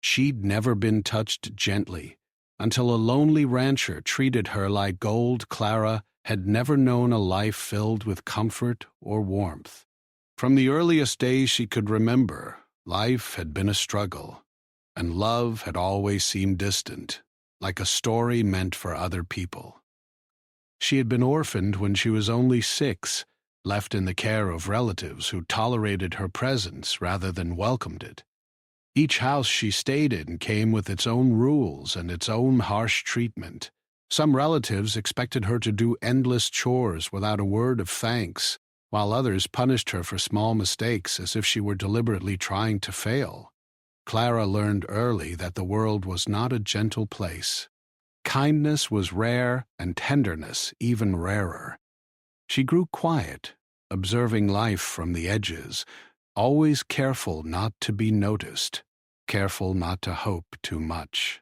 She'd never been touched gently. Until a lonely rancher treated her like gold, Clara had never known a life filled with comfort or warmth. From the earliest days she could remember, life had been a struggle, and love had always seemed distant, like a story meant for other people. She had been orphaned when she was only 6, left in the care of relatives who tolerated her presence rather than welcomed it. Each house she stayed in came with its own rules and its own harsh treatment. Some relatives expected her to do endless chores without a word of thanks, while others punished her for small mistakes as if she were deliberately trying to fail. Clara learned early that the world was not a gentle place. Kindness was rare and tenderness even rarer. She grew quiet, observing life from the edges, always careful not to be noticed, careful not to hope too much.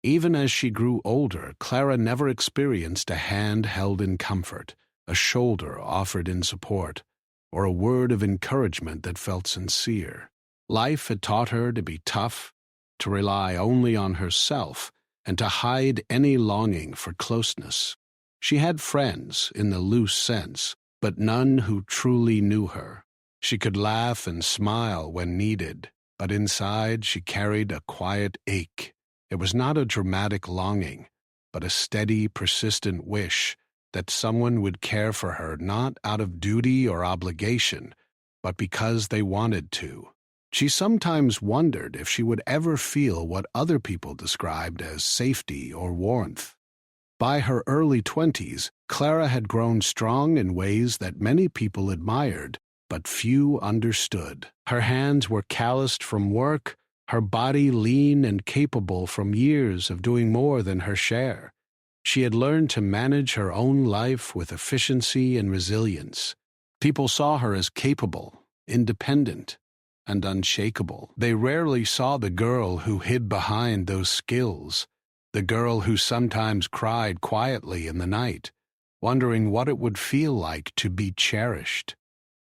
Even as she grew older, Clara never experienced a hand held in comfort, a shoulder offered in support, or a word of encouragement that felt sincere. Life had taught her to be tough, to rely only on herself, and to hide any longing for closeness. She had friends in the loose sense, but none who truly knew her. She could laugh and smile when needed, but inside she carried a quiet ache. It was not a dramatic longing, but a steady, persistent wish that someone would care for her not out of duty or obligation, but because they wanted to. She sometimes wondered if she would ever feel what other people described as safety or warmth. By her early 20s, Clara had grown strong in ways that many people admired, but few understood. Her hands were calloused from work, her body lean and capable from years of doing more than her share. She had learned to manage her own life with efficiency and resilience. People saw her as capable, independent, and unshakable. They rarely saw the girl who hid behind those skills, the girl who sometimes cried quietly in the night, wondering what it would feel like to be cherished.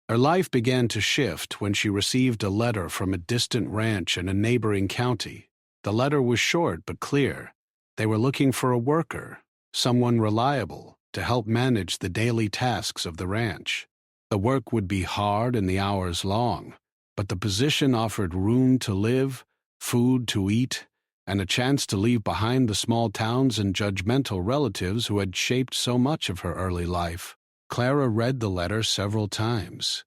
Her life began to shift when she received a letter from a distant ranch in a neighboring county. The letter was short but clear. They were looking for a worker, someone reliable, to help manage the daily tasks of the ranch. The work would be hard and the hours long, but the position offered room to live, food to eat, and a chance to leave behind the small towns and judgmental relatives who had shaped so much of her early life. Clara read the letter several times.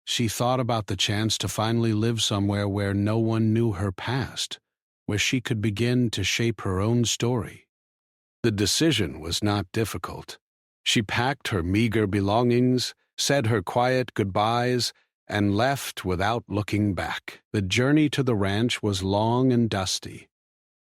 She thought about the chance to finally live somewhere where no one knew her past, where she could begin to shape her own story. The decision was not difficult. She packed her meager belongings, said her quiet goodbyes, and left without looking back. The journey to the ranch was long and dusty.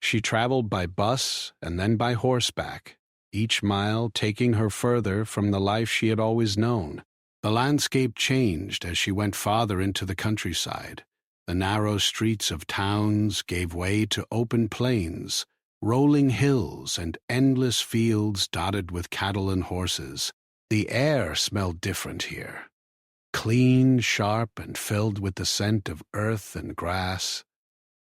She traveled by bus and then by horseback, each mile taking her further from the life she had always known. The landscape changed as she went farther into the countryside. The narrow streets of towns gave way to open plains, rolling hills, and endless fields dotted with cattle and horses. The air smelled different here. Clean, sharp, and filled with the scent of earth and grass.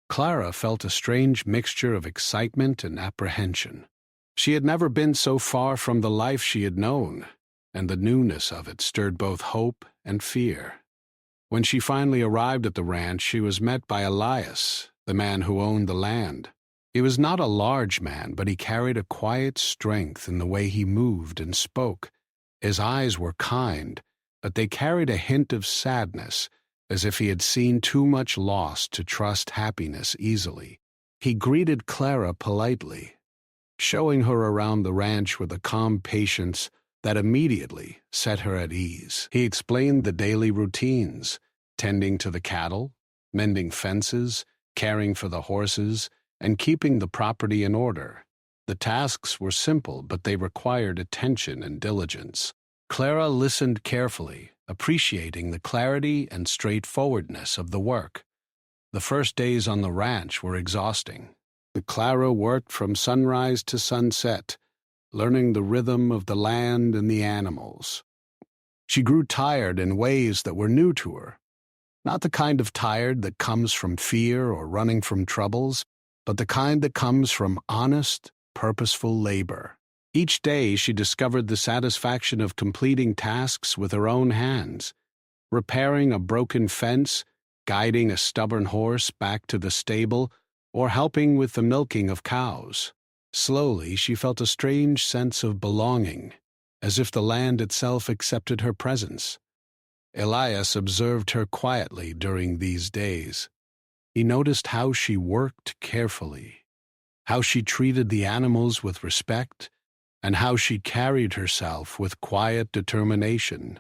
Clara felt a strange mixture of excitement and apprehension. She had never been so far from the life she had known, and the newness of it stirred both hope and fear. When she finally arrived at the ranch, she was met by Elias, the man who owned the land. He was not a large man, but he carried a quiet strength in the way he moved and spoke. His eyes were kind, but they carried a hint of sadness, as if he had seen too much loss to trust happiness easily. He greeted Clara politely, showing her around the ranch with a calm patience that immediately set her at ease. He explained the daily routines, tending to the cattle, mending fences, caring for the horses, and keeping the property in order. The tasks were simple, but they required attention and diligence. Clara listened carefully, appreciating the clarity and straightforwardness of the work. The first days on the ranch were exhausting. Clara worked from sunrise to sunset, learning the rhythm of the land and the animals. She grew tired in ways that were new to her, not the kind of tired that comes from fear or running from troubles, but the kind that comes from honest, purposeful labor. Each day she discovered the satisfaction of completing tasks with her own hands, repairing a broken fence, guiding a stubborn horse back to the stable, or helping with the milking of cows. Slowly she felt a strange sense of belonging, as if the land itself accepted her presence. Elias observed her quietly during these days. He noticed how she worked carefully, how she treated the animals with respect, and how she carried herself with quiet determination.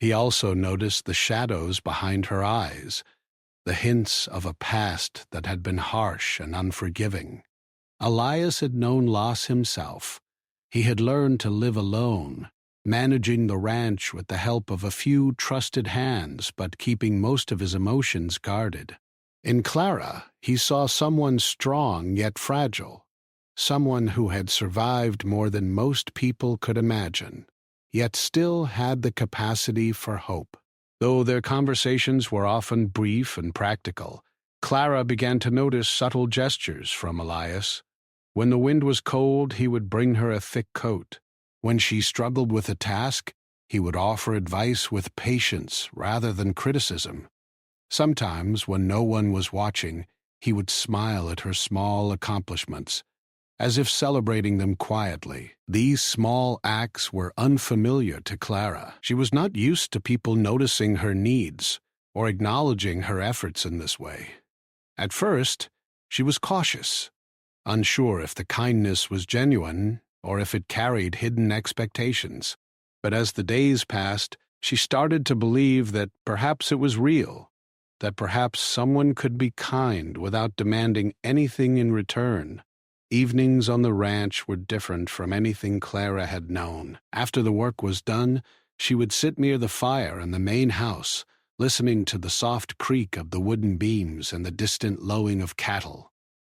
He also noticed the shadows behind her eyes, the hints of a past that had been harsh and unforgiving. Elias had known loss himself. He had learned to live alone, managing the ranch with the help of a few trusted hands, but keeping most of his emotions guarded. In Clara, he saw someone strong yet fragile, someone who had survived more than most people could imagine, yet still had the capacity for hope. Though their conversations were often brief and practical, Clara began to notice subtle gestures from Elias. When the wind was cold, he would bring her a thick coat. When she struggled with a task, he would offer advice with patience rather than criticism. Sometimes, when no one was watching, he would smile at her small accomplishments, as if celebrating them quietly. These small acts were unfamiliar to Clara. She was not used to people noticing her needs or acknowledging her efforts in this way. At first, she was cautious, unsure if the kindness was genuine or if it carried hidden expectations. But as the days passed, she started to believe that perhaps it was real, that perhaps someone could be kind without demanding anything in return. Evenings on the ranch were different from anything Clara had known. After the work was done, she would sit near the fire in the main house, listening to the soft creak of the wooden beams and the distant lowing of cattle.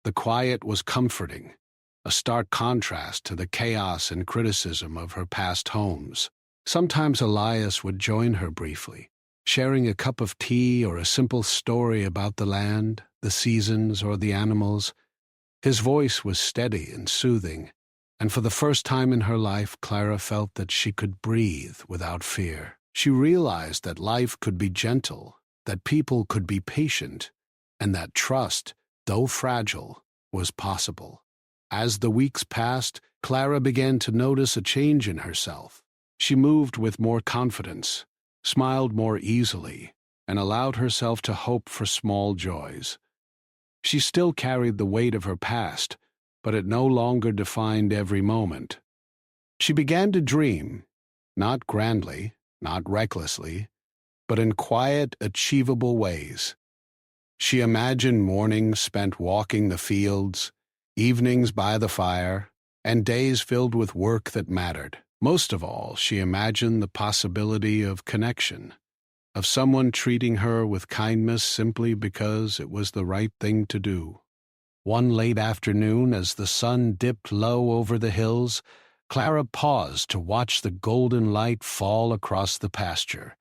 The quiet was comforting, a stark contrast to the chaos and criticism of her past homes. Sometimes Elias would join her briefly, sharing a cup of tea or a simple story about the land, the seasons, or the animals. His voice was steady and soothing, and for the first time in her life, Clara felt that she could breathe without fear. She realized that life could be gentle, that people could be patient, and that trust, though fragile, was possible. As the weeks passed, Clara began to notice a change in herself. She moved with more confidence, smiled more easily, and allowed herself to hope for small joys. She still carried the weight of her past, but it no longer defined every moment. She began to dream, not grandly, not recklessly, but in quiet, achievable ways. She imagined mornings spent walking the fields, evenings by the fire, and days filled with work that mattered. Most of all, she imagined the possibility of connection, of someone treating her with kindness simply because it was the right thing to do. One late afternoon, as the sun dipped low over the hills, Clara paused to watch the golden light fall across the pasture.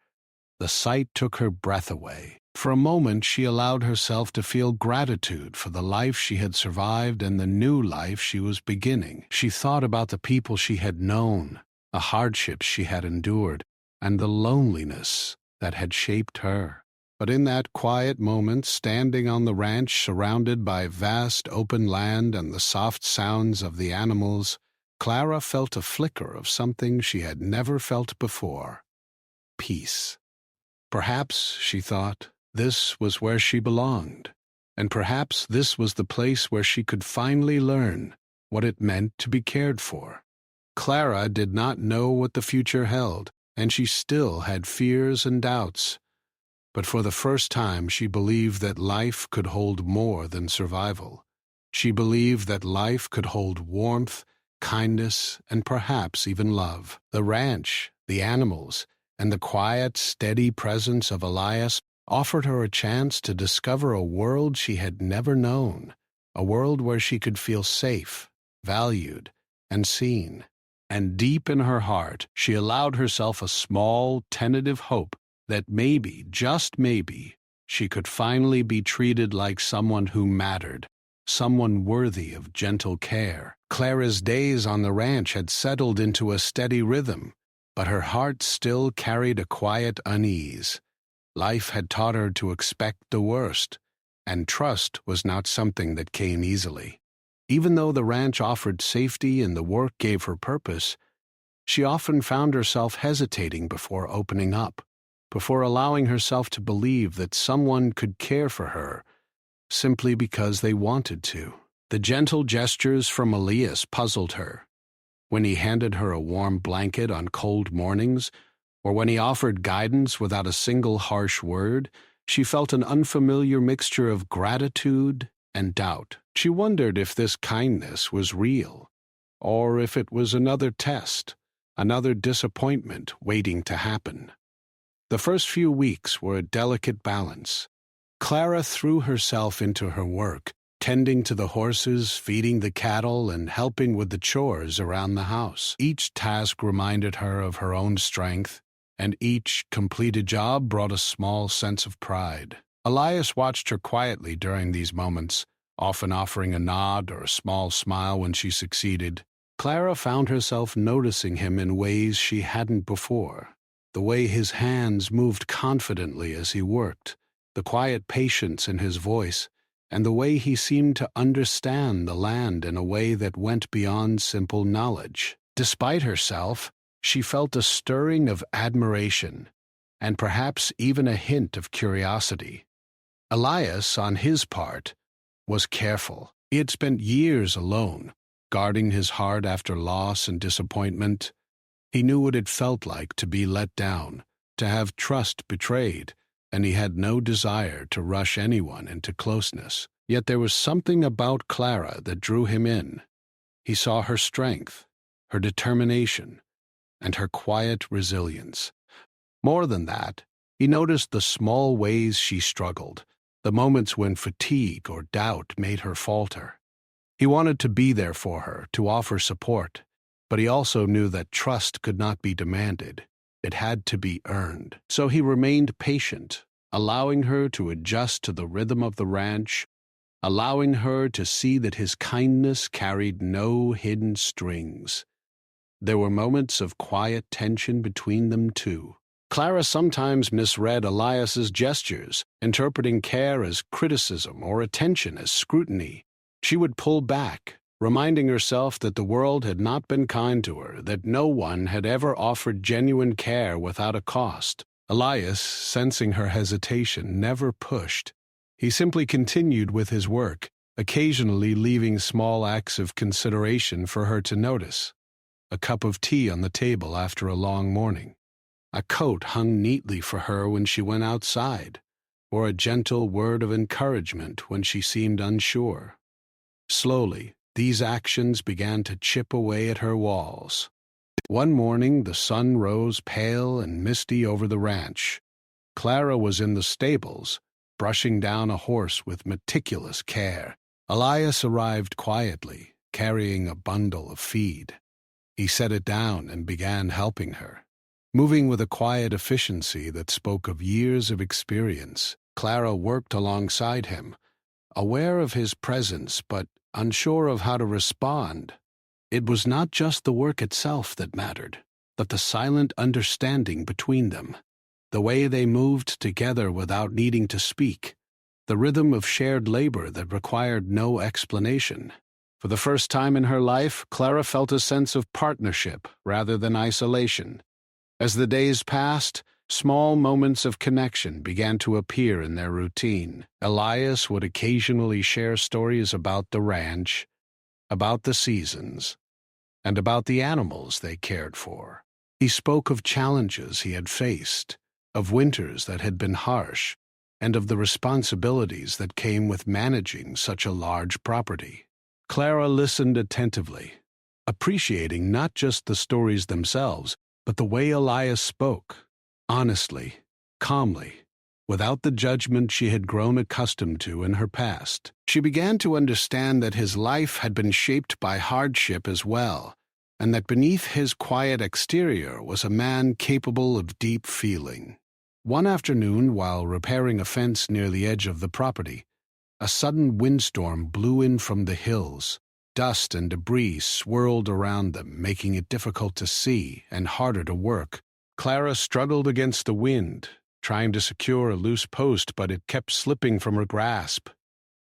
The sight took her breath away. For a moment, she allowed herself to feel gratitude for the life she had survived and the new life she was beginning. She thought about the people she had known, the hardships she had endured, and the loneliness that had shaped her. But in that quiet moment, standing on the ranch surrounded by vast open land and the soft sounds of the animals, Clara felt a flicker of something she had never felt before: peace. Perhaps, she thought, this was where she belonged, and perhaps this was the place where she could finally learn what it meant to be cared for. Clara did not know what the future held, and she still had fears and doubts. But for the first time, she believed that life could hold more than survival. She believed that life could hold warmth, kindness, and perhaps even love. The ranch, the animals, and the quiet, steady presence of Elias offered her a chance to discover a world she had never known, a world where she could feel safe, valued, and seen. And deep in her heart, she allowed herself a small, tentative hope that maybe, just maybe, she could finally be treated like someone who mattered, someone worthy of gentle care. Clara's days on the ranch had settled into a steady rhythm, but her heart still carried a quiet unease. Life had taught her to expect the worst, and trust was not something that came easily. Even though the ranch offered safety and the work gave her purpose, she often found herself hesitating before opening up, before allowing herself to believe that someone could care for her simply because they wanted to. The gentle gestures from Elias puzzled her. When he handed her a warm blanket on cold mornings, or when he offered guidance without a single harsh word, she felt an unfamiliar mixture of gratitude and doubt. She wondered if this kindness was real, or if it was another test, another disappointment waiting to happen. The first few weeks were a delicate balance. Clara threw herself into her work, tending to the horses, feeding the cattle, and helping with the chores around the house. Each task reminded her of her own strength, and each completed job brought a small sense of pride. Elias watched her quietly during these moments, often offering a nod or a small smile when she succeeded. Clara found herself noticing him in ways she hadn't before. The way his hands moved confidently as he worked, the quiet patience in his voice, and the way he seemed to understand the land in a way that went beyond simple knowledge. Despite herself, she felt a stirring of admiration, and perhaps even a hint of curiosity. Elias, on his part, was careful. He had spent years alone, guarding his heart after loss and disappointment. He knew what it felt like to be let down, to have trust betrayed, and he had no desire to rush anyone into closeness. Yet there was something about Clara that drew him in. He saw her strength, her determination, and her quiet resilience. More than that, he noticed the small ways she struggled, the moments when fatigue or doubt made her falter. He wanted to be there for her, to offer support, but he also knew that trust could not be demanded. It had to be earned. So he remained patient, allowing her to adjust to the rhythm of the ranch, allowing her to see that his kindness carried no hidden strings. There were moments of quiet tension between them too. Clara sometimes misread Elias's gestures, interpreting care as criticism or attention as scrutiny. She would pull back, reminding herself that the world had not been kind to her, that no one had ever offered genuine care without a cost. Elias, sensing her hesitation, never pushed. He simply continued with his work, occasionally leaving small acts of consideration for her to notice. A cup of tea on the table after a long morning, a coat hung neatly for her when she went outside, or a gentle word of encouragement when she seemed unsure. Slowly, these actions began to chip away at her walls. One morning, the sun rose pale and misty over the ranch. Clara was in the stables, brushing down a horse with meticulous care. Elias arrived quietly, carrying a bundle of feed. He set it down and began helping her. Moving with a quiet efficiency that spoke of years of experience, Clara worked alongside him, aware of his presence but unsure of how to respond. It was not just the work itself that mattered, but the silent understanding between them, the way they moved together without needing to speak, the rhythm of shared labor that required no explanation. For the first time in her life, Clara felt a sense of partnership rather than isolation. As the days passed, small moments of connection began to appear in their routine. Elias would occasionally share stories about the ranch, about the seasons, and about the animals they cared for. He spoke of challenges he had faced, of winters that had been harsh, and of the responsibilities that came with managing such a large property. Clara listened attentively, appreciating not just the stories themselves, but the way Elias spoke, honestly, calmly, without the judgment she had grown accustomed to in her past. She began to understand that his life had been shaped by hardship as well, and that beneath his quiet exterior was a man capable of deep feeling. One afternoon, while repairing a fence near the edge of the property, A sudden windstorm blew in from the hills. Dust and debris swirled around them, making it difficult to see and harder to work. Clara struggled against the wind, trying to secure a loose post, but it kept slipping from her grasp.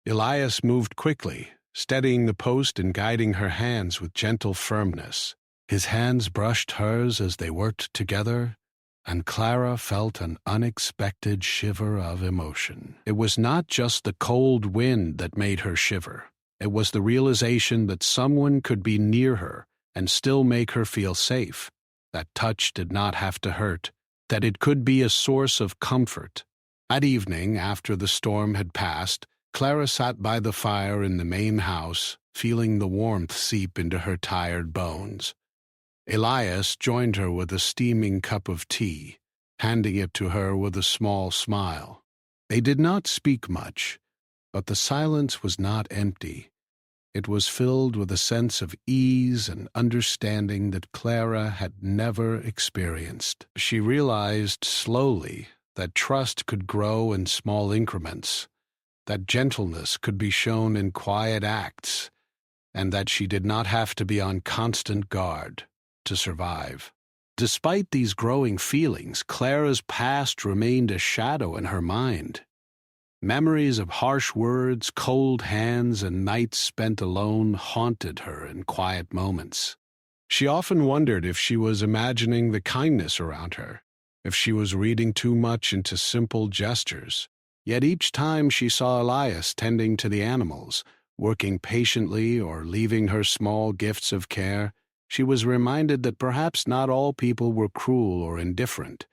Elias moved quickly, steadying the post and guiding her hands with gentle firmness. His hands brushed hers as they worked together, and Clara felt an unexpected shiver of emotion. It was not just the cold wind that made her shiver. It was the realization that someone could be near her and still make her feel safe, that touch did not have to hurt, that it could be a source of comfort. That evening, after the storm had passed, Clara sat by the fire in the main house, feeling the warmth seep into her tired bones. Elias joined her with a steaming cup of tea, handing it to her with a small smile. They did not speak much, but the silence was not empty. It was filled with a sense of ease and understanding that Clara had never experienced. She realized slowly that trust could grow in small increments, that gentleness could be shown in quiet acts, and that she did not have to be on constant guard to survive. Despite these growing feelings, Clara's past remained a shadow in her mind. Memories of harsh words, cold hands, and nights spent alone haunted her in quiet moments. She often wondered if she was imagining the kindness around her, if she was reading too much into simple gestures. Yet each time she saw Elias tending to the animals, working patiently or leaving her small gifts of care, she was reminded that perhaps not all people were cruel or indifferent.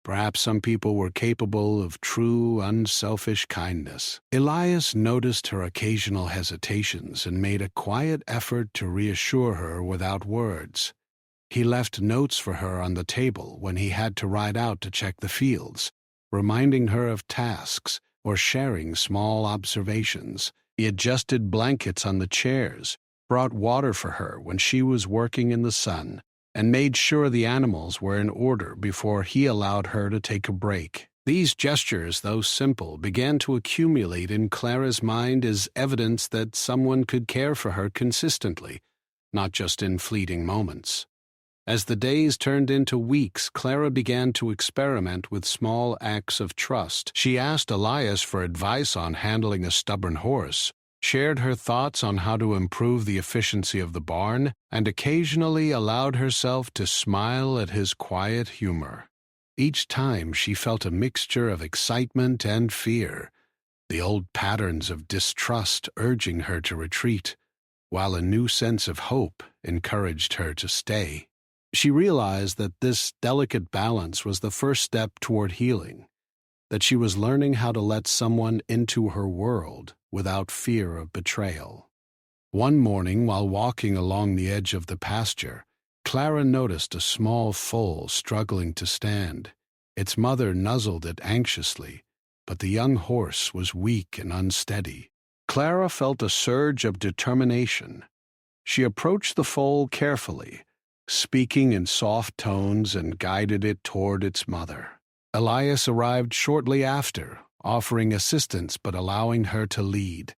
Perhaps some people were capable of true, unselfish kindness. Elias noticed her occasional hesitations and made a quiet effort to reassure her without words. He left notes for her on the table when he had to ride out to check the fields, reminding her of tasks or sharing small observations. He adjusted blankets on the chairs, brought water for her when she was working in the sun, and made sure the animals were in order before he allowed her to take a break. These gestures, though simple, began to accumulate in Clara's mind as evidence that someone could care for her consistently, not just in fleeting moments. As the days turned into weeks, Clara began to experiment with small acts of trust. She asked Elias for advice on handling a stubborn horse, shared her thoughts on how to improve the efficiency of the barn, and occasionally allowed herself to smile at his quiet humor. Each time she felt a mixture of excitement and fear, the old patterns of distrust urging her to retreat, while a new sense of hope encouraged her to stay. She realized that this delicate balance was the first step toward healing, that she was learning how to let someone into her world without fear of betrayal. One morning, while walking along the edge of the pasture, Clara noticed a small foal struggling to stand. Its mother nuzzled it anxiously, but the young horse was weak and unsteady. Clara felt a surge of determination. She approached the foal carefully, speaking in soft tones, and guided it toward its mother. Elias arrived shortly after, offering assistance but allowing her to lead.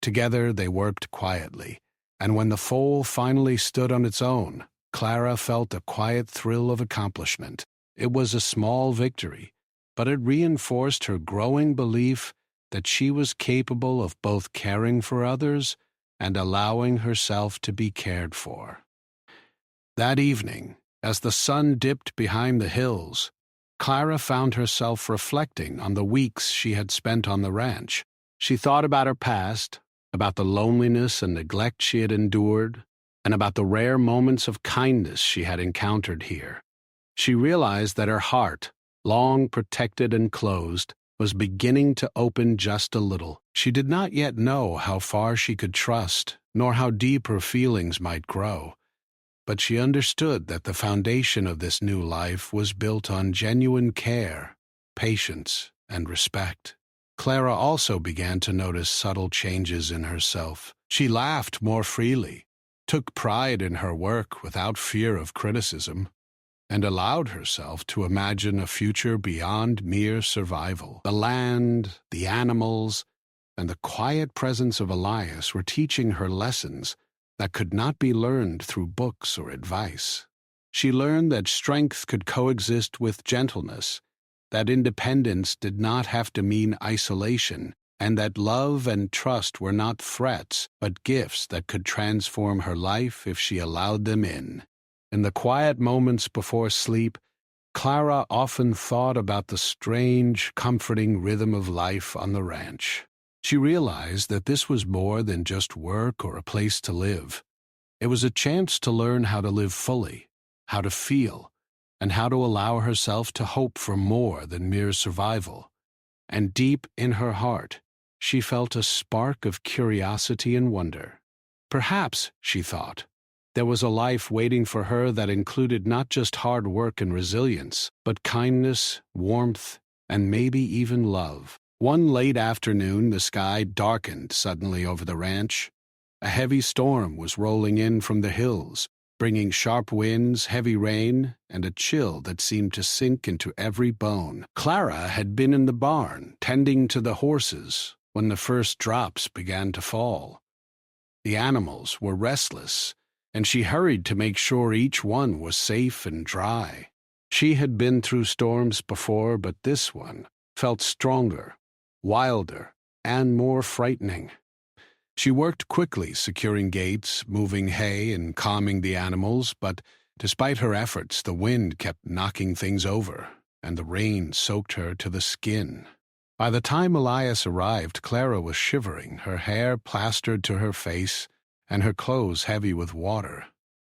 Together they worked quietly, and when the foal finally stood on its own, Clara felt a quiet thrill of accomplishment. It was a small victory, but it reinforced her growing belief that she was capable of both caring for others and allowing herself to be cared for. That evening, as the sun dipped behind the hills, Clara found herself reflecting on the weeks she had spent on the ranch. She thought about her past, about the loneliness and neglect she had endured, and about the rare moments of kindness she had encountered here. She realized that her heart, long protected and closed, was beginning to open just a little. She did not yet know how far she could trust, nor how deep her feelings might grow. But she understood that the foundation of this new life was built on genuine care, patience, and respect. Clara also began to notice subtle changes in herself. She laughed more freely, took pride in her work without fear of criticism, and allowed herself to imagine a future beyond mere survival. The land, the animals, and the quiet presence of Elias were teaching her lessons that could not be learned through books or advice. She learned that strength could coexist with gentleness, that independence did not have to mean isolation, and that love and trust were not threats, but gifts that could transform her life if she allowed them in. In the quiet moments before sleep, Clara often thought about the strange, comforting rhythm of life on the ranch. She realized that this was more than just work or a place to live. It was a chance to learn how to live fully, how to feel, and how to allow herself to hope for more than mere survival. And deep in her heart, she felt a spark of curiosity and wonder. Perhaps, she thought, there was a life waiting for her that included not just hard work and resilience, but kindness, warmth, and maybe even love. One late afternoon, the sky darkened suddenly over the ranch. A heavy storm was rolling in from the hills, bringing sharp winds, heavy rain, and a chill that seemed to sink into every bone. Clara had been in the barn, tending to the horses, when the first drops began to fall. The animals were restless, and she hurried to make sure each one was safe and dry. She had been through storms before, but this one felt stronger, wilder, and more frightening. She worked quickly, securing gates, moving hay, and calming the animals, but despite her efforts, the wind kept knocking things over, and the rain soaked her to the skin. By the time Elias arrived, Clara was shivering, her hair plastered to her face, and her clothes heavy with water.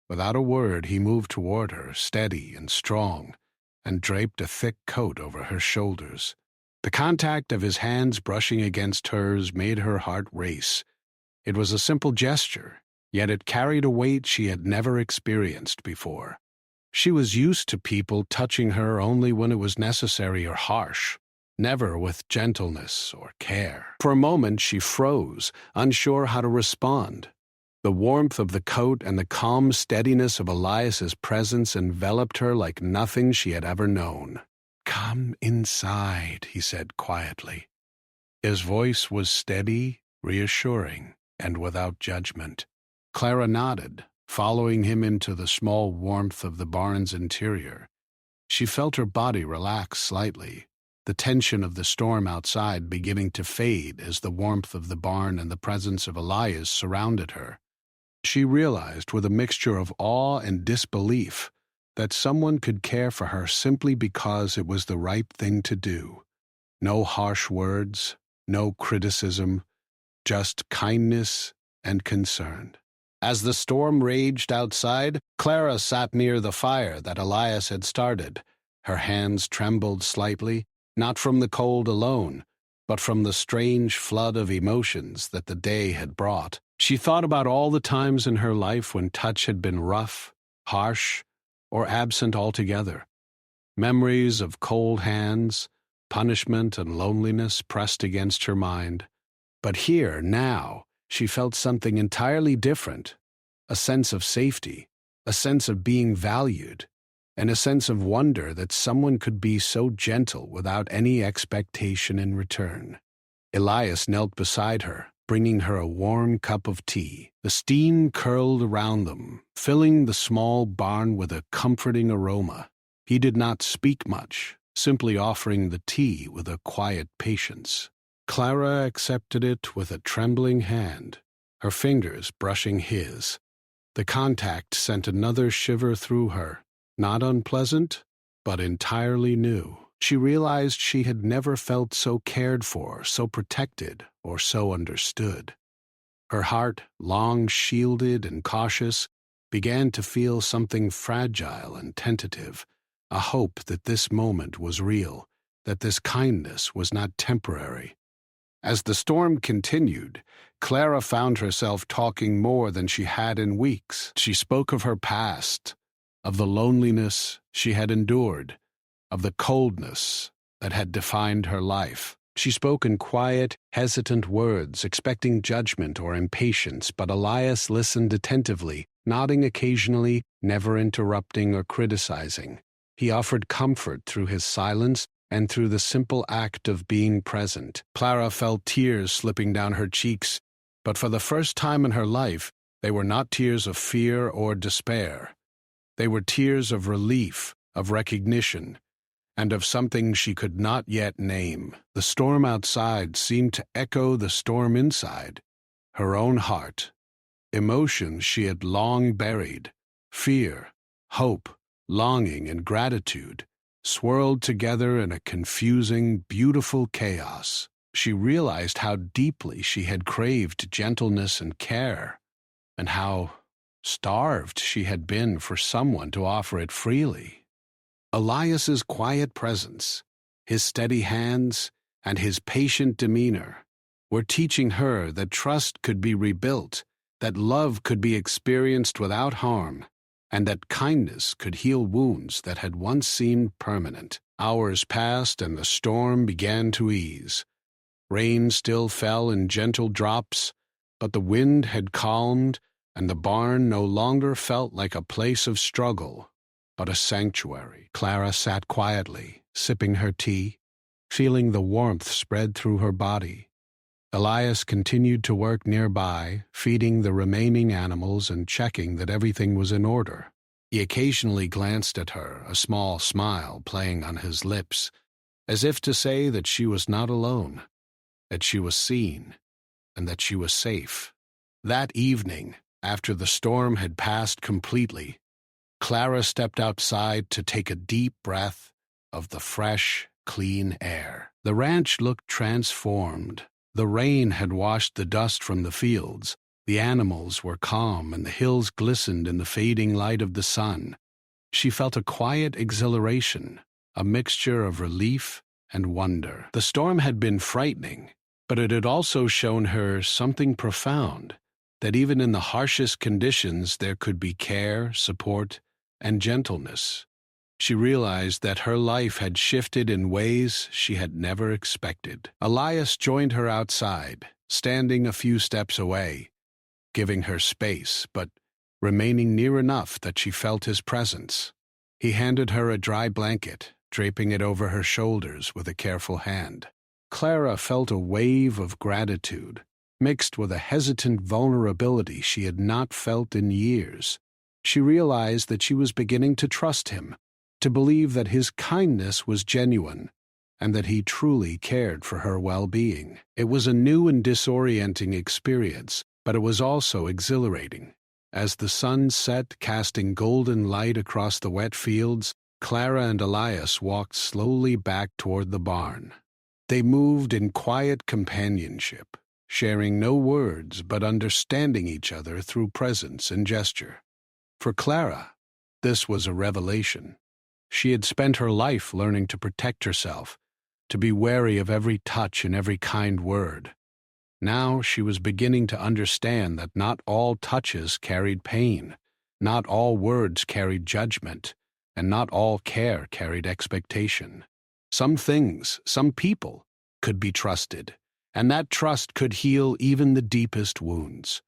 Without a word, he moved toward her, steady and strong, and draped a thick coat over her shoulders. The contact of his hands brushing against hers made her heart race. It was a simple gesture, yet it carried a weight she had never experienced before. She was used to people touching her only when it was necessary or harsh, never with gentleness or care. For a moment she froze, unsure how to respond. The warmth of the coat and the calm steadiness of Elias's presence enveloped her like nothing she had ever known. "Come inside," he said quietly. His voice was steady, reassuring, and without judgment. Clara nodded, following him into the small warmth of the barn's interior. She felt her body relax slightly, the tension of the storm outside beginning to fade as the warmth of the barn and the presence of Elias surrounded her. She realized with a mixture of awe and disbelief that someone could care for her simply because it was the right thing to do. No harsh words, no criticism, just kindness and concern. As the storm raged outside, Clara sat near the fire that Elias had started. Her hands trembled slightly, not from the cold alone, but from the strange flood of emotions that the day had brought. She thought about all the times in her life when touch had been rough, harsh, or absent altogether. Memories of cold hands, punishment, and loneliness pressed against her mind. But here, now, she felt something entirely different, a sense of safety, a sense of being valued, and a sense of wonder that someone could be so gentle without any expectation in return. Elias knelt beside her, bringing her a warm cup of tea. The steam curled around them, filling the small barn with a comforting aroma. He did not speak much, simply offering the tea with a quiet patience. Clara accepted it with a trembling hand, her fingers brushing his. The contact sent another shiver through her, not unpleasant, but entirely new. She realized she had never felt so cared for, so protected, or so understood. Her heart, long shielded and cautious, began to feel something fragile and tentative, a hope that this moment was real, that this kindness was not temporary. As the storm continued, Clara found herself talking more than she had in weeks. She spoke of her past, of the loneliness she had endured, of the coldness that had defined her life. She spoke in quiet, hesitant words, expecting judgment or impatience, but Elias listened attentively, nodding occasionally, never interrupting or criticizing. He offered comfort through his silence, and through the simple act of being present. Clara felt tears slipping down her cheeks, but for the first time in her life, they were not tears of fear or despair. They were tears of relief, of recognition, and of something she could not yet name. The storm outside seemed to echo the storm inside, her own heart. Emotions she had long buried, fear, hope, longing, and gratitude, swirled together in a confusing, beautiful chaos. She realized how deeply she had craved gentleness and care, and how starved she had been for someone to offer it freely. Elias's quiet presence, his steady hands, and his patient demeanor were teaching her that trust could be rebuilt, that love could be experienced without harm, and that kindness could heal wounds that had once seemed permanent. Hours passed and the storm began to ease. Rain still fell in gentle drops, but the wind had calmed, and the barn no longer felt like a place of struggle, but a sanctuary. Clara sat quietly, sipping her tea, feeling the warmth spread through her body. Elias continued to work nearby, feeding the remaining animals and checking that everything was in order. He occasionally glanced at her, a small smile playing on his lips, as if to say that she was not alone, that she was seen, and that she was safe. That evening, after the storm had passed completely, Clara stepped outside to take a deep breath of the fresh, clean air. The ranch looked transformed. The rain had washed the dust from the fields. The animals were calm and the hills glistened in the fading light of the sun. She felt a quiet exhilaration, a mixture of relief and wonder. The storm had been frightening, but it had also shown her something profound, that even in the harshest conditions there could be care, support, and gentleness. She realized that her life had shifted in ways she had never expected. Elias joined her outside, standing a few steps away, giving her space, but remaining near enough that she felt his presence. He handed her a dry blanket, draping it over her shoulders with a careful hand. Clara felt a wave of gratitude, mixed with a hesitant vulnerability she had not felt in years. She realized that she was beginning to trust him, to believe that his kindness was genuine, and that he truly cared for her well-being. It was a new and disorienting experience, but it was also exhilarating. As the sun set, casting golden light across the wet fields, Clara and Elias walked slowly back toward the barn. They moved in quiet companionship, sharing no words but understanding each other through presence and gesture. For Clara, this was a revelation. She had spent her life learning to protect herself, to be wary of every touch and every kind word. Now she was beginning to understand that not all touches carried pain, not all words carried judgment, and not all care carried expectation. Some things, some people, could be trusted, and that trust could heal even the deepest wounds.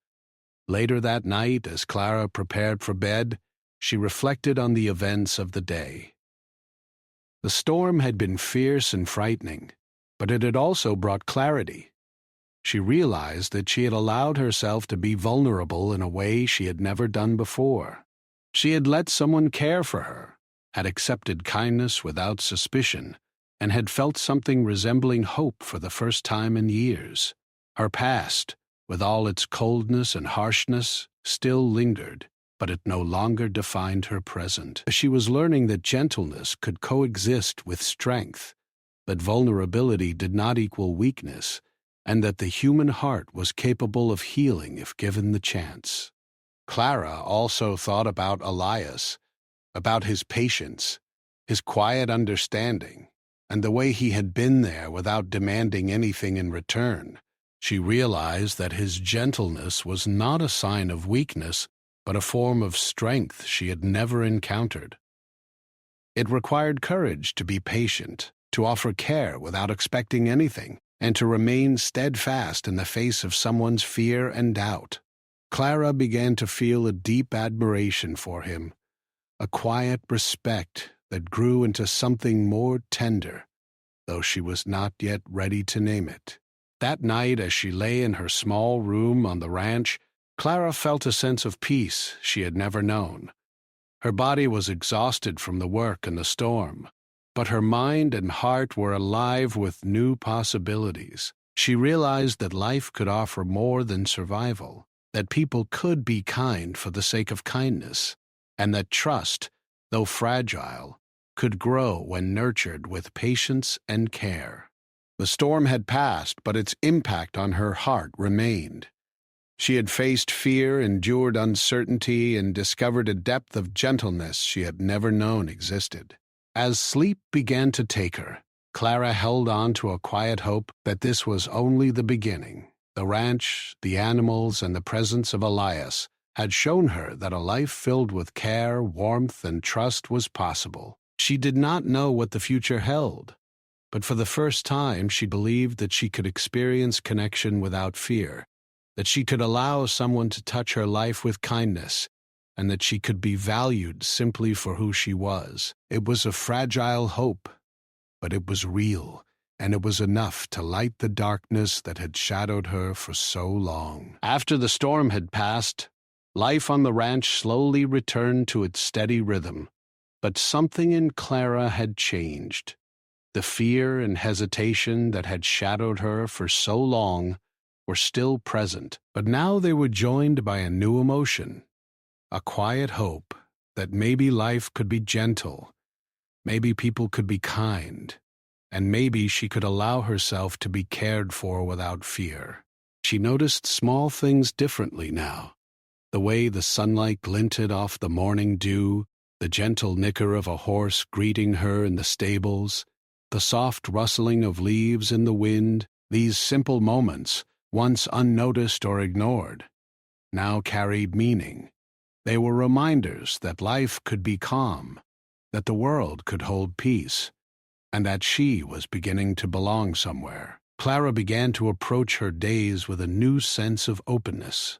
Later that night, as Clara prepared for bed, she reflected on the events of the day. The storm had been fierce and frightening, but it had also brought clarity. She realized that she had allowed herself to be vulnerable in a way she had never done before. She had let someone care for her, had accepted kindness without suspicion, and had felt something resembling hope for the first time in years. Her past, with all its coldness and harshness, still lingered, but it no longer defined her present. She was learning that gentleness could coexist with strength, that vulnerability did not equal weakness, and that the human heart was capable of healing if given the chance. Clara also thought about Elias, about his patience, his quiet understanding, and the way he had been there without demanding anything in return. She realized that his gentleness was not a sign of weakness, but a form of strength she had never encountered. It required courage to be patient, to offer care without expecting anything, and to remain steadfast in the face of someone's fear and doubt. Clara began to feel a deep admiration for him, a quiet respect that grew into something more tender, though she was not yet ready to name it. That night, as she lay in her small room on the ranch, Clara felt a sense of peace she had never known. Her body was exhausted from the work and the storm, but her mind and heart were alive with new possibilities. She realized that life could offer more than survival, that people could be kind for the sake of kindness, and that trust, though fragile, could grow when nurtured with patience and care. The storm had passed, but its impact on her heart remained. She had faced fear, endured uncertainty, and discovered a depth of gentleness she had never known existed. As sleep began to take her, Clara held on to a quiet hope that this was only the beginning. The ranch, the animals, and the presence of Elias had shown her that a life filled with care, warmth, and trust was possible. She did not know what the future held, but for the first time she believed that she could experience connection without fear, that she could allow someone to touch her life with kindness, and that she could be valued simply for who she was. It was a fragile hope, but it was real, and it was enough to light the darkness that had shadowed her for so long. After the storm had passed, life on the ranch slowly returned to its steady rhythm, but something in Clara had changed. The fear and hesitation that had shadowed her for so long were still present, but now they were joined by a new emotion, a quiet hope that maybe life could be gentle, maybe people could be kind, and maybe she could allow herself to be cared for without fear. She noticed small things differently now, the way the sunlight glinted off the morning dew, the gentle nicker of a horse greeting her in the stables, the soft rustling of leaves in the wind. These simple moments, once unnoticed or ignored, now carried meaning. They were reminders that life could be calm, that the world could hold peace, and that she was beginning to belong somewhere. Clara began to approach her days with a new sense of openness.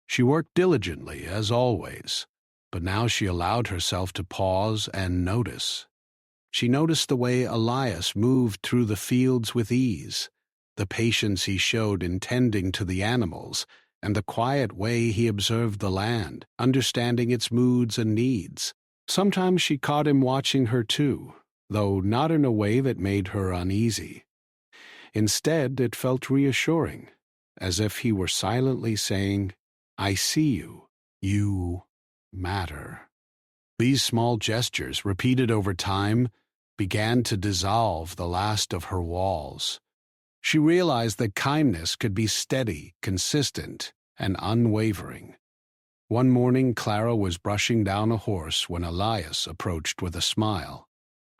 She worked diligently, as always, but now she allowed herself to pause and notice. She noticed the way Elias moved through the fields with ease, the patience he showed in tending to the animals, and the quiet way he observed the land, understanding its moods and needs. Sometimes she caught him watching her too, though not in a way that made her uneasy. Instead, it felt reassuring, as if he were silently saying, "I see you. You matter." These small gestures, repeated over time, began to dissolve the last of her walls. She realized that kindness could be steady, consistent, and unwavering. One morning, Clara was brushing down a horse when Elias approached with a smile.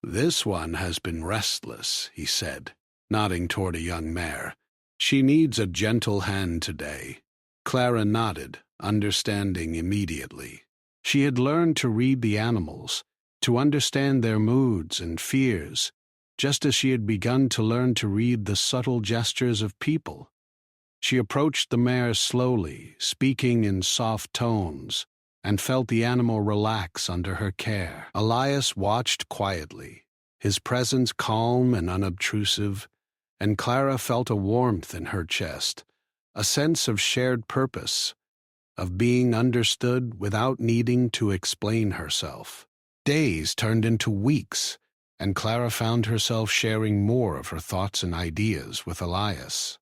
"This one has been restless," he said, nodding toward a young mare. "She needs a gentle hand today." Clara nodded, understanding immediately. She had learned to read the animals, to understand their moods and fears, just as she had begun to learn to read the subtle gestures of people. She approached the mare slowly, speaking in soft tones, and felt the animal relax under her care. Elias watched quietly, his presence calm and unobtrusive, and Clara felt a warmth in her chest, a sense of shared purpose, of being understood without needing to explain herself. Days turned into weeks, and Clara found herself sharing more of her thoughts and ideas with Elias.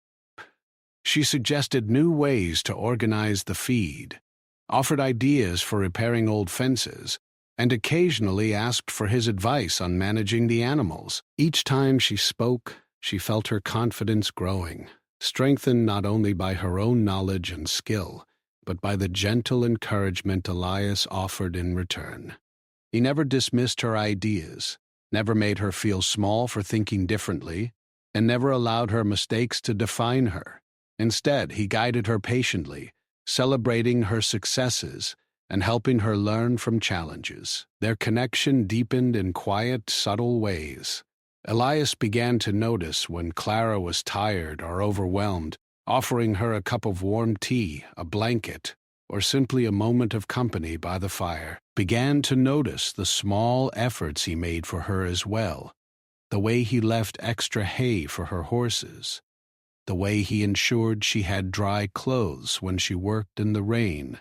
She suggested new ways to organize the feed, offered ideas for repairing old fences, and occasionally asked for his advice on managing the animals. Each time she spoke, she felt her confidence growing, strengthened not only by her own knowledge and skill, but by the gentle encouragement Elias offered in return. He never dismissed her ideas, never made her feel small for thinking differently, and never allowed her mistakes to define her. Instead, he guided her patiently, celebrating her successes and helping her learn from challenges. Their connection deepened in quiet, subtle ways. Elias began to notice when Clara was tired or overwhelmed, offering her a cup of warm tea, a blanket, or simply a moment of company by the fire. Began to notice the small efforts he made for her as well, the way he left extra hay for her horses, the way he ensured she had dry clothes when she worked in the rain,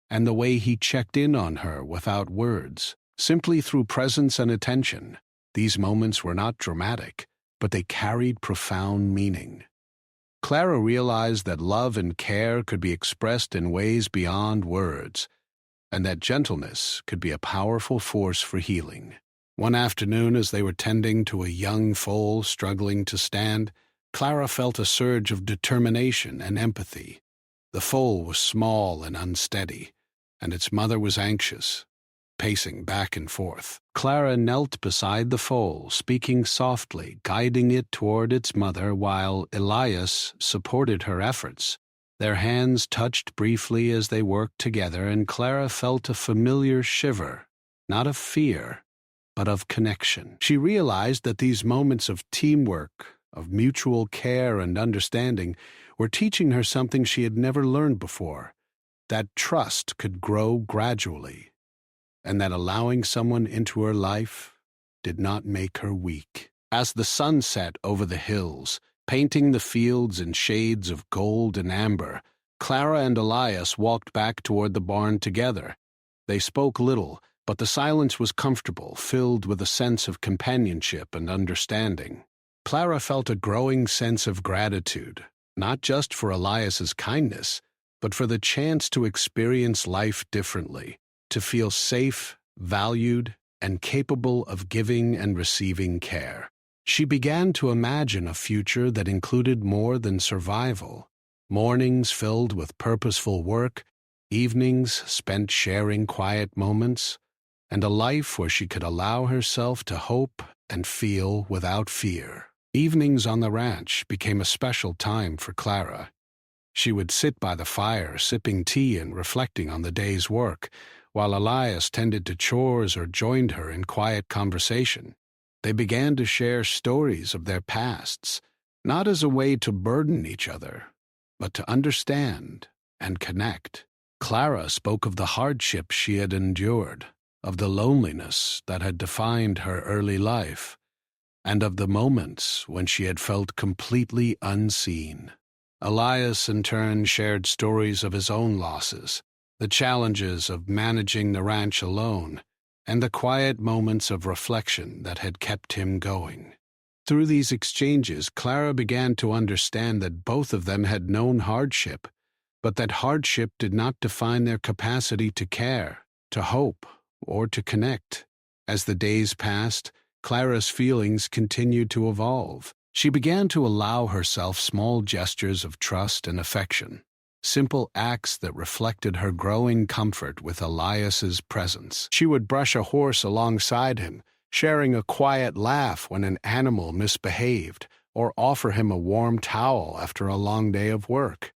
and the way he checked in on her without words, simply through presence and attention. These moments were not dramatic, but they carried profound meaning. Clara realized that love and care could be expressed in ways beyond words, and that gentleness could be a powerful force for healing. One afternoon, as they were tending to a young foal struggling to stand, Clara felt a surge of determination and empathy. The foal was small and unsteady, and its mother was anxious, pacing back and forth. Clara knelt beside the foal, speaking softly, guiding it toward its mother while Elias supported her efforts. Their hands touched briefly as they worked together, and Clara felt a familiar shiver, not of fear, but of connection. She realized that these moments of teamwork, of mutual care and understanding, were teaching her something she had never learned before, that trust could grow gradually, and that allowing someone into her life did not make her weak. As the sun set over the hills, painting the fields in shades of gold and amber, Clara and Elias walked back toward the barn together. They spoke little, but the silence was comfortable, filled with a sense of companionship and understanding. Clara felt a growing sense of gratitude, not just for Elias's kindness, but for the chance to experience life differently, to feel safe, valued, and capable of giving and receiving care. She began to imagine a future that included more than survival, mornings filled with purposeful work, evenings spent sharing quiet moments, and a life where she could allow herself to hope and feel without fear. Evenings on the ranch became a special time for Clara. She would sit by the fire, sipping tea and reflecting on the day's work, while Elias tended to chores or joined her in quiet conversation. They began to share stories of their pasts, not as a way to burden each other, but to understand and connect. Clara spoke of the hardships she had endured, of the loneliness that had defined her early life, and of the moments when she had felt completely unseen. Elias, in turn, shared stories of his own losses, the challenges of managing the ranch alone, and the quiet moments of reflection that had kept him going. Through these exchanges, Clara began to understand that both of them had known hardship, but that hardship did not define their capacity to care, to hope, or to connect. As the days passed, Clara's feelings continued to evolve. She began to allow herself small gestures of trust and affection, simple acts that reflected her growing comfort with Elias's presence. She would brush a horse alongside him, sharing a quiet laugh when an animal misbehaved, or offer him a warm towel after a long day of work.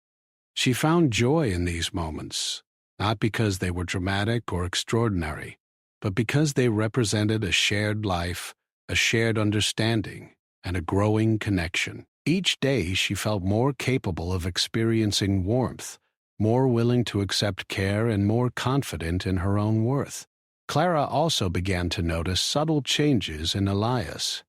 She found joy in these moments, not because they were dramatic or extraordinary, but because they represented a shared life, a shared understanding, and a growing connection. Each day she felt more capable of experiencing warmth, more willing to accept care, and more confident in her own worth. Clara also began to notice subtle changes in Elias.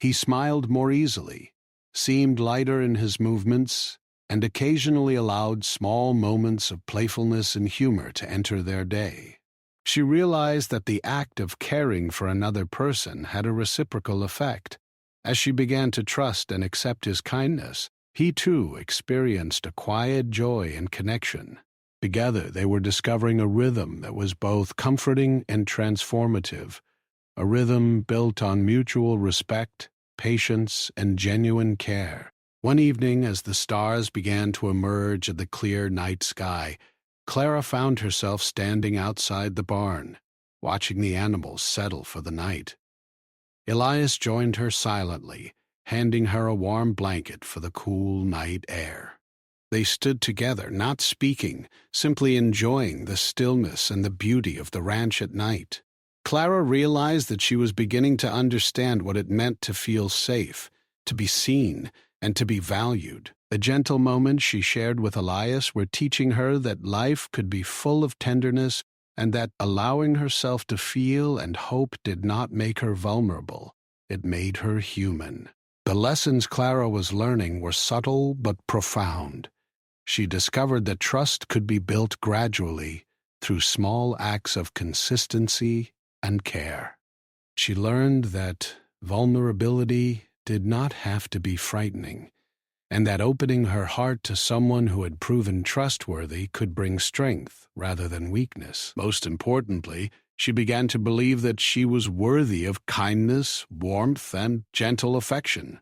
He smiled more easily, seemed lighter in his movements, and occasionally allowed small moments of playfulness and humor to enter their day. She realized that the act of caring for another person had a reciprocal effect. As she began to trust and accept his kindness, he too experienced a quiet joy and connection. Together they were discovering a rhythm that was both comforting and transformative, a rhythm built on mutual respect, patience, and genuine care. One evening, as the stars began to emerge in the clear night sky, Clara found herself standing outside the barn, watching the animals settle for the night. Elias joined her silently, handing her a warm blanket for the cool night air. They stood together, not speaking, simply enjoying the stillness and the beauty of the ranch at night. Clara realized that she was beginning to understand what it meant to feel safe, to be seen, and to be valued. The gentle moments she shared with Elias were teaching her that life could be full of tenderness, and that allowing herself to feel and hope did not make her vulnerable. it made her human. The lessons Clara was learning were subtle but profound. She discovered that trust could be built gradually through small acts of consistency and care. She learned that vulnerability did not have to be frightening, and that opening her heart to someone who had proven trustworthy could bring strength rather than weakness. Most importantly, she began to believe that she was worthy of kindness, warmth, and gentle affection,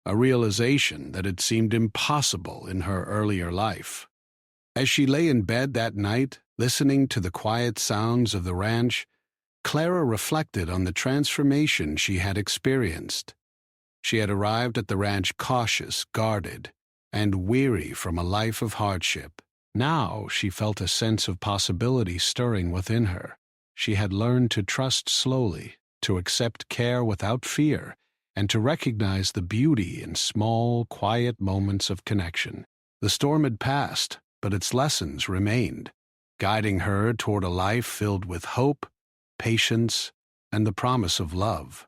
a realization that had seemed impossible in her earlier life. As she lay in bed that night, listening to the quiet sounds of the ranch, Clara reflected on the transformation she had experienced. She had arrived at the ranch cautious, guarded, and weary from a life of hardship. Now she felt a sense of possibility stirring within her. She had learned to trust slowly, to accept care without fear, and to recognize the beauty in small, quiet moments of connection. The storm had passed, but its lessons remained, guiding her toward a life filled with hope, patience, and the promise of love.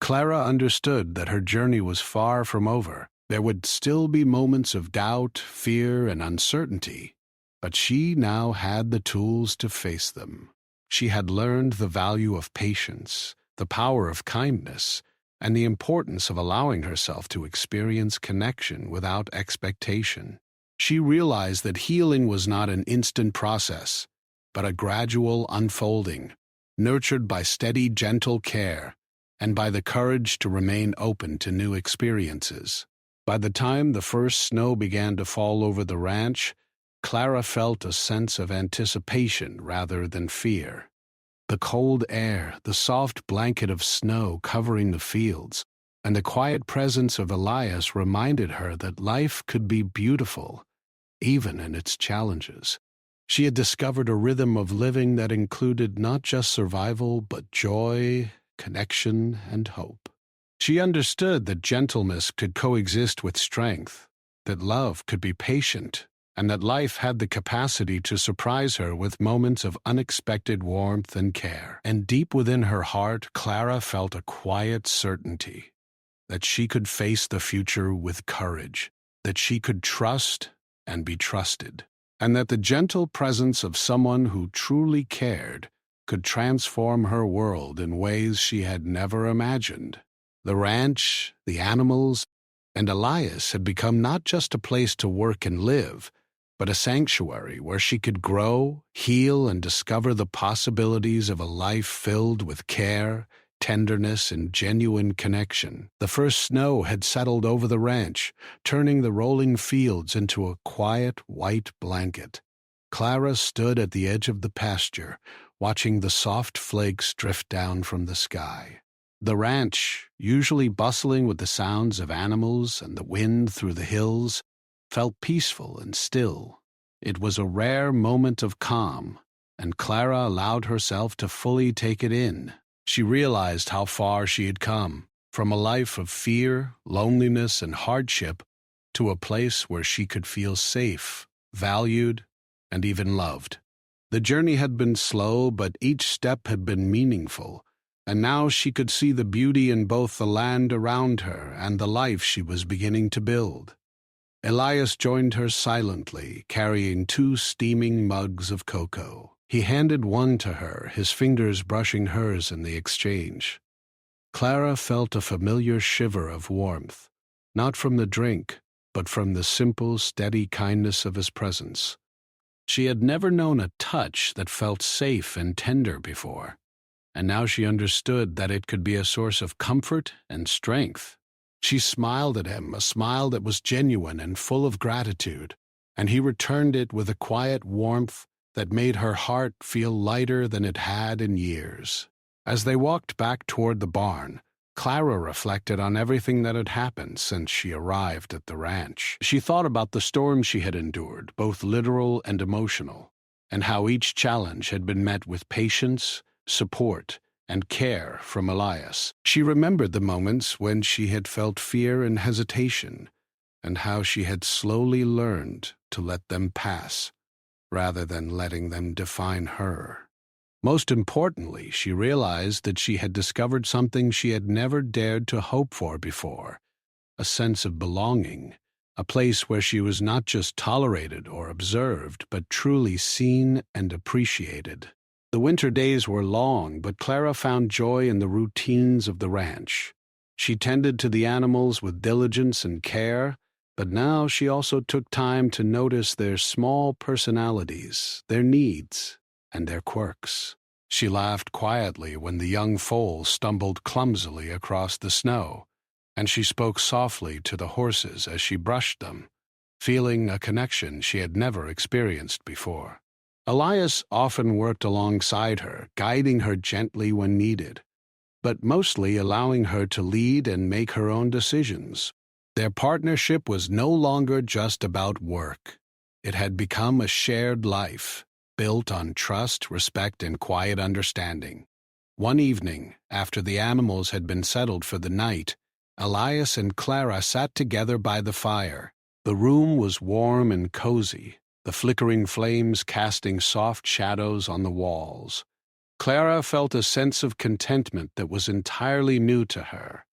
Clara understood that her journey was far from over. There would still be moments of doubt, fear, and uncertainty, but she now had the tools to face them. She had learned the value of patience, the power of kindness, and the importance of allowing herself to experience connection without expectation. She realized that healing was not an instant process, but a gradual unfolding, nurtured by steady, gentle care, and by the courage to remain open to new experiences. By the time the first snow began to fall over the ranch, Clara felt a sense of anticipation rather than fear. The cold air, the soft blanket of snow covering the fields, and the quiet presence of Elias reminded her that life could be beautiful, even in its challenges. She had discovered a rhythm of living that included not just survival, but joy, connection, and hope. She understood that gentleness could coexist with strength, that love could be patient, and that life had the capacity to surprise her with moments of unexpected warmth and care. And deep within her heart, Clara felt a quiet certainty that she could face the future with courage, that she could trust and be trusted, and that the gentle presence of someone who truly cared could transform her world in ways she had never imagined. The ranch, the animals, and Elias had become not just a place to work and live, but a sanctuary where she could grow, heal, and discover the possibilities of a life filled with care, tenderness, and genuine connection. The first snow had settled over the ranch, turning the rolling fields into a quiet, white blanket. Clara stood at the edge of the pasture, watching the soft flakes drift down from the sky. The ranch, usually bustling with the sounds of animals and the wind through the hills, felt peaceful and still. It was a rare moment of calm, and Clara allowed herself to fully take it in. She realized how far she had come, from a life of fear, loneliness, and hardship, to a place where she could feel safe, valued, and even loved. The journey had been slow, but each step had been meaningful, and now she could see the beauty in both the land around her and the life she was beginning to build. Elias joined her silently, carrying 2 steaming mugs of cocoa. He handed one to her, his fingers brushing hers in the exchange. Clara felt a familiar shiver of warmth, not from the drink, but from the simple, steady kindness of his presence. She had never known a touch that felt safe and tender before, and now she understood that it could be a source of comfort and strength. She smiled at him, a smile that was genuine and full of gratitude, and he returned it with a quiet warmth that made her heart feel lighter than it had in years. As they walked back toward the barn, Clara reflected on everything that had happened since she arrived at the ranch. She thought about the storm she had endured, both literal and emotional, and how each challenge had been met with patience, support, and care from Elias. She remembered the moments when she had felt fear and hesitation, and how she had slowly learned to let them pass, rather than letting them define her. Most importantly, she realized that she had discovered something she had never dared to hope for before, a sense of belonging, a place where she was not just tolerated or observed, but truly seen and appreciated. The winter days were long, but Clara found joy in the routines of the ranch. She tended to the animals with diligence and care, but now she also took time to notice their small personalities, their needs, and their quirks. She laughed quietly when the young foal stumbled clumsily across the snow, and she spoke softly to the horses as she brushed them, feeling a connection she had never experienced before. Elias often worked alongside her, guiding her gently when needed, but mostly allowing her to lead and make her own decisions. Their partnership was no longer just about work. It had become a shared life, built on trust, respect, and quiet understanding. One evening, after the animals had been settled for the night, Elias and Clara sat together by the fire. The room was warm and cozy, the flickering flames casting soft shadows on the walls. Clara felt a sense of contentment that was entirely new to her.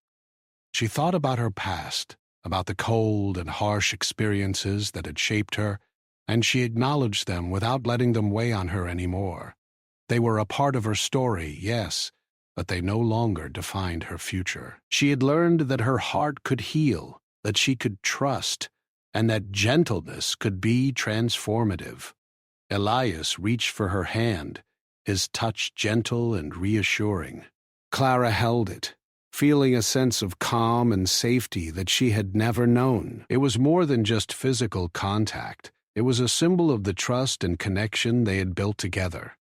She thought about her past, about the cold and harsh experiences that had shaped her, and she acknowledged them without letting them weigh on her anymore. They were a part of her story, yes, but they no longer defined her future. She had learned that her heart could heal, that she could trust, and that gentleness could be transformative. Elias reached for her hand, his touch gentle and reassuring. Clara held it, feeling a sense of calm and safety that she had never known. It was more than just physical contact. It was a symbol of the trust and connection they had built together.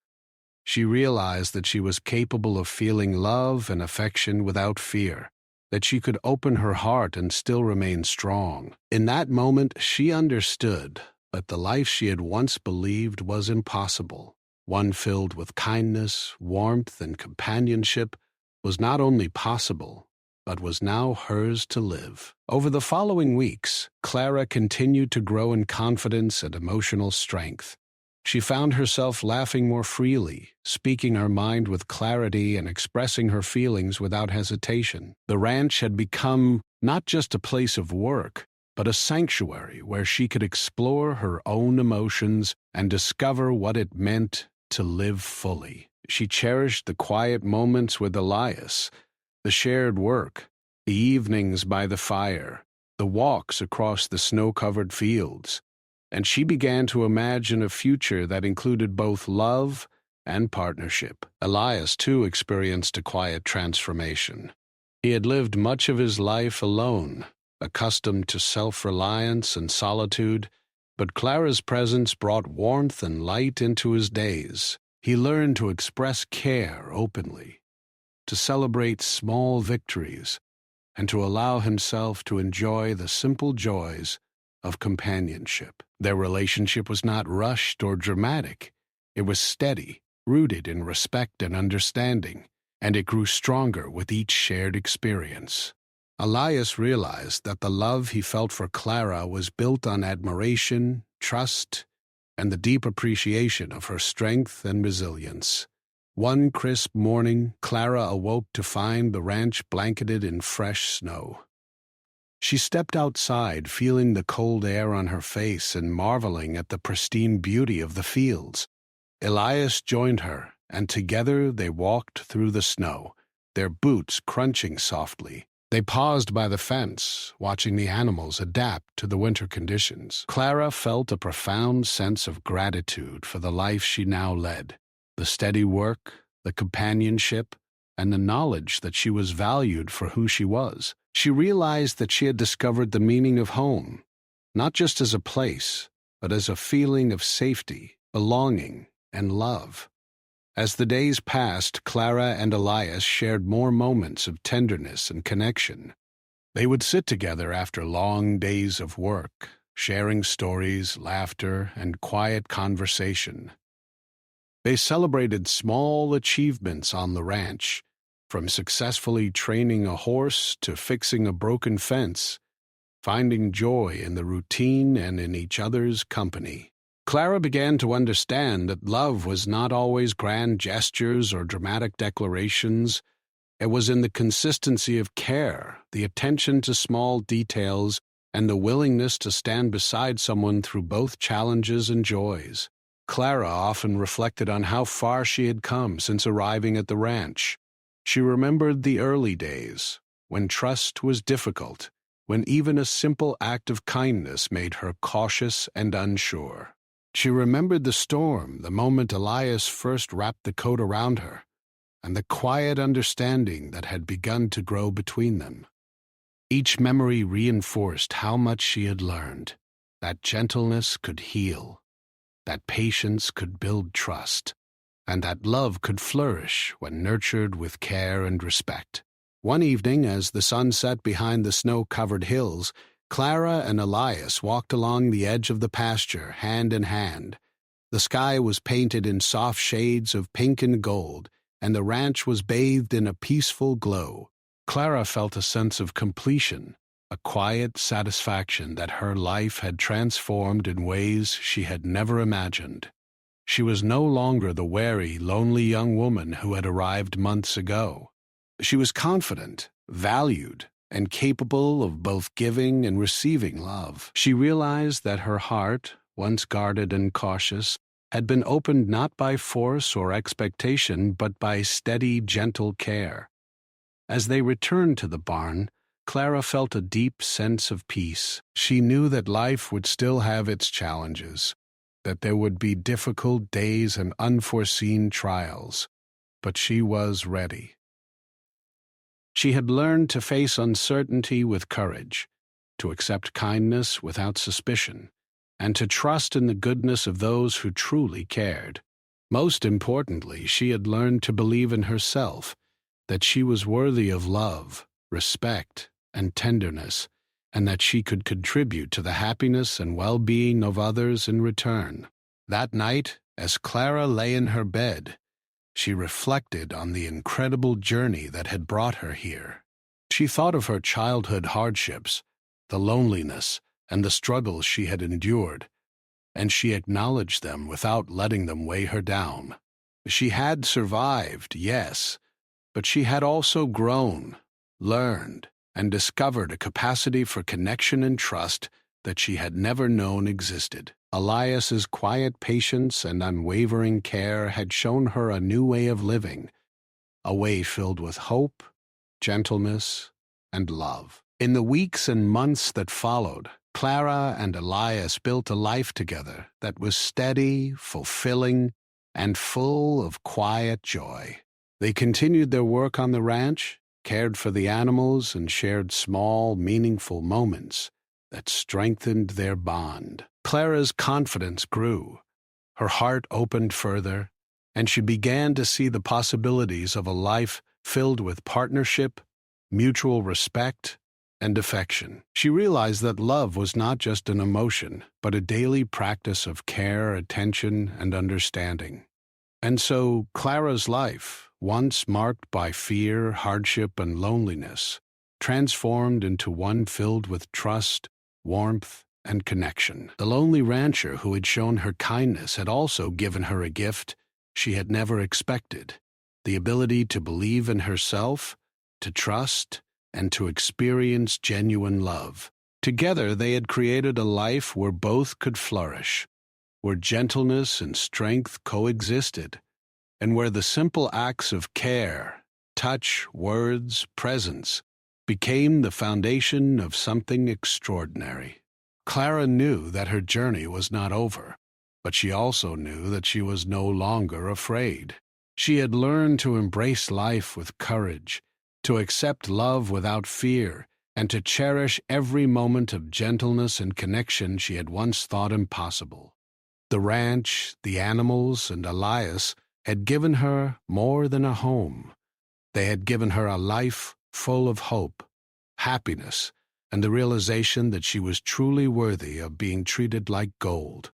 She realized that she was capable of feeling love and affection without fear, that she could open her heart and still remain strong. In that moment, she understood that the life she had once believed was impossible, one filled with kindness, warmth, and companionship, was not only possible, but was now hers to live. Over the following weeks, Clara continued to grow in confidence and emotional strength. She found herself laughing more freely, speaking her mind with clarity and expressing her feelings without hesitation. The ranch had become not just a place of work, but a sanctuary where she could explore her own emotions and discover what it meant to live fully. She cherished the quiet moments with Elias, the shared work, the evenings by the fire, the walks across the snow-covered fields, and she began to imagine a future that included both love and partnership. Elias, too, experienced a quiet transformation. He had lived much of his life alone, accustomed to self-reliance and solitude, but Clara's presence brought warmth and light into his days. He learned to express care openly, to celebrate small victories, and to allow himself to enjoy the simple joys of companionship. Their relationship was not rushed or dramatic. It was steady, rooted in respect and understanding, and it grew stronger with each shared experience. Elias realized that the love he felt for Clara was built on admiration, trust, and the deep appreciation of her strength and resilience. One crisp morning, Clara awoke to find the ranch blanketed in fresh snow. She stepped outside, feeling the cold air on her face and marveling at the pristine beauty of the fields. Elias joined her, and together they walked through the snow, their boots crunching softly. They paused by the fence, watching the animals adapt to the winter conditions. Clara felt a profound sense of gratitude for the life she now led, the steady work, the companionship, and the knowledge that she was valued for who she was. She realized that she had discovered the meaning of home, not just as a place, but as a feeling of safety, belonging, and love. As the days passed, Clara and Elias shared more moments of tenderness and connection. They would sit together after long days of work, sharing stories, laughter, and quiet conversation. They celebrated small achievements on the ranch, from successfully training a horse to fixing a broken fence, finding joy in the routine and in each other's company. Clara began to understand that love was not always grand gestures or dramatic declarations. It was in the consistency of care, the attention to small details, and the willingness to stand beside someone through both challenges and joys. Clara often reflected on how far she had come since arriving at the ranch. She remembered the early days, when trust was difficult, when even a simple act of kindness made her cautious and unsure. She remembered the storm, the moment Elias first wrapped the coat around her, and the quiet understanding that had begun to grow between them. Each memory reinforced how much she had learned, that gentleness could heal, that patience could build trust, and that love could flourish when nurtured with care and respect. One evening, as the sun set behind the snow-covered hills, Clara and Elias walked along the edge of the pasture, hand in hand. The sky was painted in soft shades of pink and gold, and the ranch was bathed in a peaceful glow. Clara felt a sense of completion, a quiet satisfaction that her life had transformed in ways she had never imagined. She was no longer the wary, lonely young woman who had arrived months ago. She was confident, valued, and capable of both giving and receiving love. She realized that her heart, once guarded and cautious, had been opened not by force or expectation, but by steady, gentle care. As they returned to the barn, Clara felt a deep sense of peace. She knew that life would still have its challenges, that there would be difficult days and unforeseen trials, but she was ready. She had learned to face uncertainty with courage, to accept kindness without suspicion, and to trust in the goodness of those who truly cared. Most importantly, she had learned to believe in herself, that she was worthy of love, respect, and tenderness, and that she could contribute to the happiness and well-being of others in return. That night, as Clara lay in her bed, she reflected on the incredible journey that had brought her here. She thought of her childhood hardships, the loneliness, and the struggles she had endured, and she acknowledged them without letting them weigh her down. She had survived, yes, but she had also grown, learned, and discovered a capacity for connection and trust that she had never known existed. Elias's quiet patience and unwavering care had shown her a new way of living, a way filled with hope, gentleness, and love. In the weeks and months that followed, Clara and Elias built a life together that was steady, fulfilling, and full of quiet joy. They continued their work on the ranch, cared for the animals, and shared small, meaningful moments that strengthened their bond. Clara's confidence grew, her heart opened further, and she began to see the possibilities of a life filled with partnership, mutual respect, and affection. She realized that love was not just an emotion, but a daily practice of care, attention, and understanding. And so Clara's life, once marked by fear, hardship, and loneliness, transformed into one filled with trust, warmth, and connection. The lonely rancher who had shown her kindness had also given her a gift she had never expected, the ability to believe in herself, to trust, and to experience genuine love. Together they had created a life where both could flourish, where gentleness and strength coexisted, and where the simple acts of care, touch, words, presence, became the foundation of something extraordinary. Clara knew that her journey was not over, but she also knew that she was no longer afraid. She had learned to embrace life with courage, to accept love without fear, and to cherish every moment of gentleness and connection she had once thought impossible. The ranch, the animals, and Elias had given her more than a home. They had given her a life full of hope, happiness, and the realization that she was truly worthy of being treated like gold.